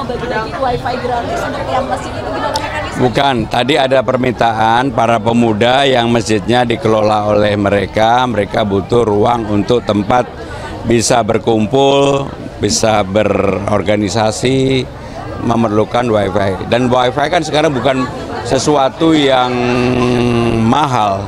bagi-bagi wifi gratis untuk tiap masjid itu gimana mekanisme? Bukan, tadi ada permintaan para pemuda yang masjidnya dikelola oleh mereka butuh ruang untuk tempat bisa berkumpul, bisa berorganisasi, memerlukan wifi. Dan wifi kan sekarang bukan sesuatu yang mahal.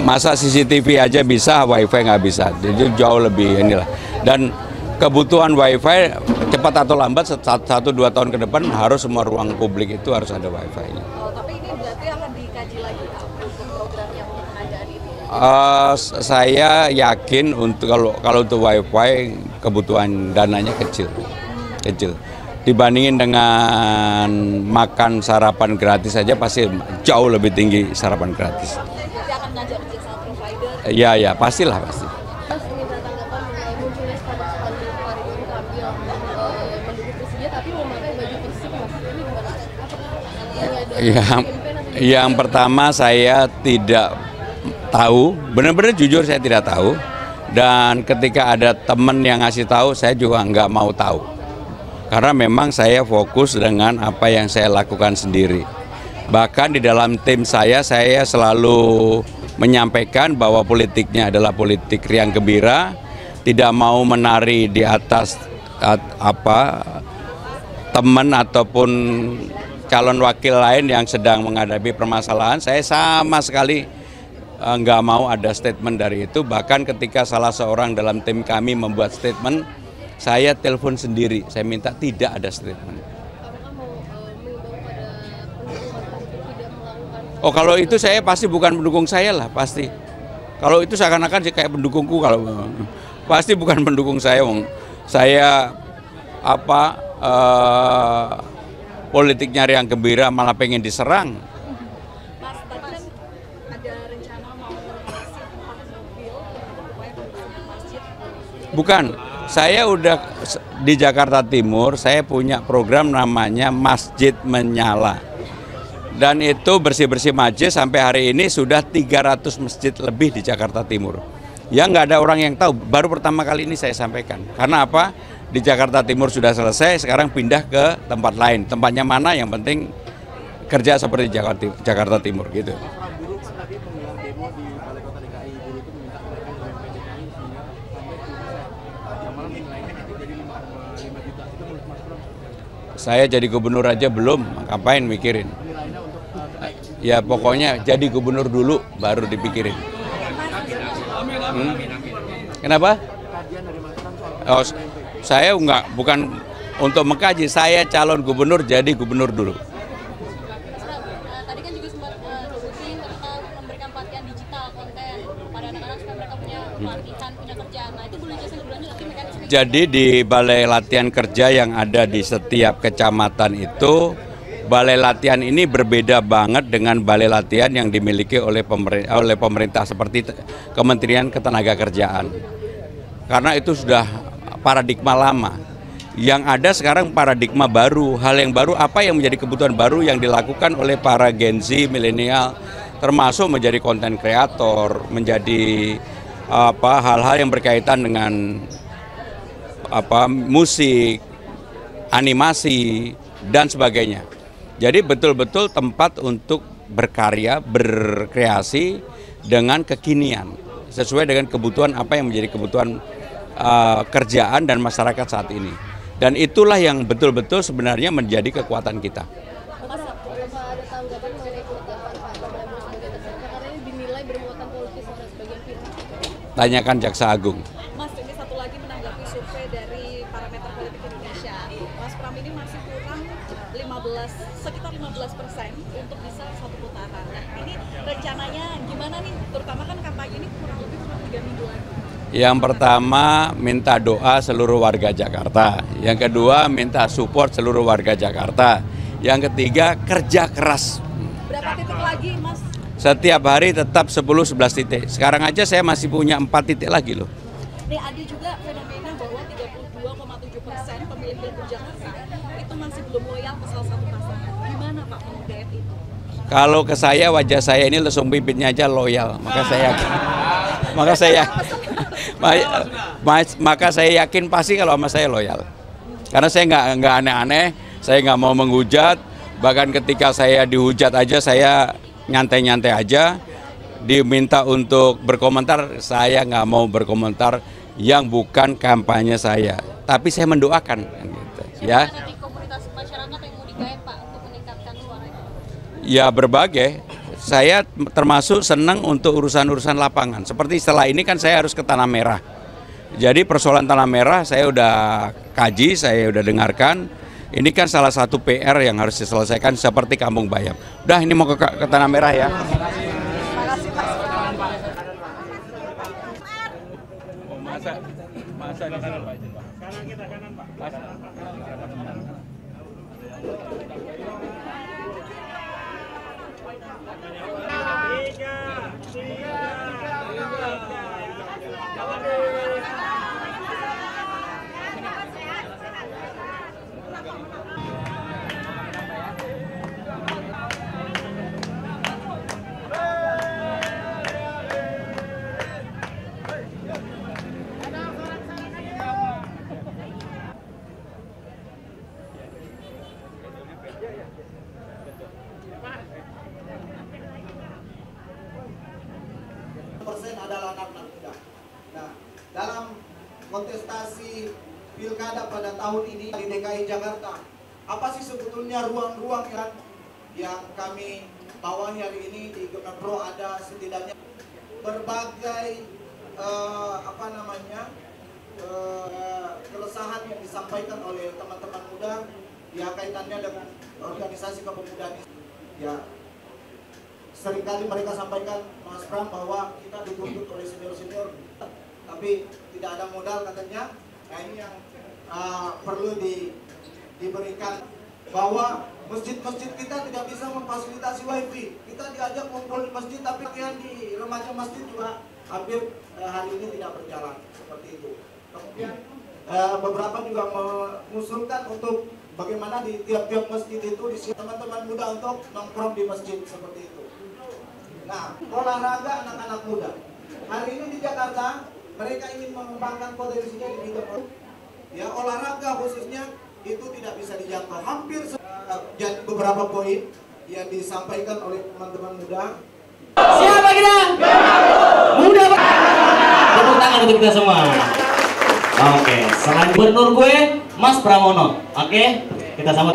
Masa CCTV aja bisa, wifi nggak bisa. Jadi jauh lebih inilah. Dan kebutuhan wifi cepat atau lambat 1-2 tahun ke depan harus semua ruang publik itu harus ada wifi. Oh, tapi ini berarti akan dikaji lagi untuk program yang pengadaan ini? Saya yakin untuk kalau untuk wifi kebutuhan dananya kecil. Dibandingin dengan makan sarapan gratis saja pasti jauh lebih tinggi sarapan gratis. Berarti akan ngajak kerja sama provider? Ya pastilah pasti. Mas minta tanggapan mengenai munculnya spanduk hari ini tampil mendukung Persija tapi memakai baju Persib, Mas. Ini gimana? Apakah Yang pertama saya tidak tahu, benar-benar jujur saya tidak tahu. Dan ketika ada teman yang ngasih tahu, saya juga nggak mau tahu. Karena memang saya fokus dengan apa yang saya lakukan sendiri. Bahkan di dalam tim saya selalu menyampaikan bahwa politiknya adalah politik riang gembira, tidak mau menari di atas teman ataupun calon wakil lain yang sedang menghadapi permasalahan. Saya sama sekali nggak mau ada statement dari itu. Bahkan ketika salah seorang dalam tim kami membuat statement, saya telepon sendiri, saya minta tidak ada statement. Apakah mau mengimbau pada pendukung untuk tidak melakukan? Oh, kalau itu saya pasti bukan pendukung saya lah, pasti. Kalau itu seakan-akan kayak pendukungku, kalau pasti bukan pendukung saya, Wong. Saya politiknya riang gembira malah pengen diserang. Mas, tadi kan ada rencana mau ngasih 4 mobil untuk masjid. Bukan, saya udah di Jakarta Timur, saya punya program namanya Masjid Menyala. Dan itu bersih-bersih masjid sampai hari ini sudah 300 masjid lebih di Jakarta Timur. Ya nggak ada orang yang tahu, baru pertama kali ini saya sampaikan. Karena apa? Di Jakarta Timur sudah selesai, sekarang pindah ke tempat lain. Tempatnya mana yang penting kerja seperti Jakarta Timur gitu. Saya jadi gubernur aja belum, ngapain mikirin? Ya pokoknya jadi gubernur dulu, baru dipikirin. Kenapa? Oh, saya bukan untuk mengkaji, saya calon gubernur jadi gubernur dulu. Tadi kan juga sempat syuting tentang memberikan pelatihan digital konten pada anak-anak supaya mereka punya pelatihan, punya kerjaan. Nah itu boleh jelasin lebih lanjut nanti mekanisme. Jadi di balai latihan kerja yang ada di setiap kecamatan itu, balai latihan ini berbeda banget dengan balai latihan yang dimiliki oleh pemerintah seperti Kementerian Ketenagakerjaan. Karena itu sudah paradigma lama. Yang ada sekarang paradigma baru, hal yang baru, apa yang menjadi kebutuhan baru yang dilakukan oleh para Gen Z, milenial, termasuk menjadi konten kreator, menjadi hal-hal yang berkaitan dengan musik, animasi, dan sebagainya. Jadi betul-betul tempat untuk berkarya, berkreasi dengan kekinian, sesuai dengan kebutuhan apa yang menjadi kebutuhan kerjaan dan masyarakat saat ini. Dan itulah yang betul-betul sebenarnya menjadi kekuatan kita. Mas, apa ada tanggapan mengenai keluarga Pak Prabowo sebagai tersangka karena ini dinilai bermuatan politis oleh sebagian pihak? Tanyakan Jaksa Agung. Mas, ini satu lagi menanggapi survei dari Parameter Politik Indonesia. Mas Pram ini masih kurang sekitar 15% untuk bisa satu putaran. Nah, ini rencananya gimana nih? Terutama kan kampanye ini kurang lebih 3 minggu lagi. Yang pertama minta doa seluruh warga Jakarta. Yang kedua minta support seluruh warga Jakarta. Yang ketiga kerja keras. Berapa titik lagi, Mas? Setiap hari tetap 10-11 titik. Sekarang aja saya masih punya 4 titik lagi loh. Nih ada juga fenomena bahwa 32,7% pemilih Pilgub Jakarta itu masih belum loyal ke salah satu pasangan. Gimana Pak menggait itu? Kalau ke saya, wajah saya ini lesung bibitnya aja loyal. Maka saya yakin pasti kalau sama saya loyal. Karena saya nggak aneh-aneh. saya nggak mau menghujat, bahkan ketika saya dihujat aja saya nyantai-nyantai aja, diminta untuk berkomentar, saya nggak mau berkomentar yang bukan kampanye saya, tapi saya mendoakan gitu, ya. Nanti komunitas masyarakat yang mau digait Pak untuk meningkatkan suaranya? Ya berbagai, saya termasuk senang untuk urusan-urusan lapangan, seperti setelah ini kan saya harus ke Tanah Merah. Jadi persoalan Tanah Merah saya udah kaji, saya udah dengarkan. Ini kan salah satu PR yang harus diselesaikan seperti Kampung Bayam. Udah ini mau ke Tanah Merah ya. Masa di sini Pak. Kanan kita kanan Pak. Persen adalah anak-anak muda. Nah, dalam kontestasi pilkada pada tahun ini di DKI Jakarta, apa sih sebetulnya ruang-ruang yang kami bawahi hari ini di Gemepro? Ada setidaknya berbagai keresahan yang disampaikan oleh teman-teman muda ya kaitannya dengan organisasi kepemudaan. Ya, seringkali mereka sampaikan, Mas Pram, bahwa kita dituntut oleh senior-senior, tapi tidak ada modal katanya. Nah ini yang perlu diberikan, bahwa masjid-masjid kita tidak bisa memfasilitasi wifi. Kita diajak kumpul di masjid, tapi pakaian di remaja masjid juga hampir hari ini tidak berjalan seperti itu. Kemudian beberapa juga mengusulkan untuk bagaimana di tiap-tiap masjid itu di teman-teman muda untuk nongkrong di masjid seperti itu. Nah, olahraga anak-anak muda. Hari ini di Jakarta, mereka ingin mengembangkan potensinya di bidang ya olahraga khususnya itu tidak bisa dijangkau. Hampir beberapa poin yang disampaikan oleh teman-teman muda. Siapa kita? Muda Pak. Tepuk tangan untuk kita semua. Oke, selain gubernur gue, Mas Pramono. Oke, kita sambut.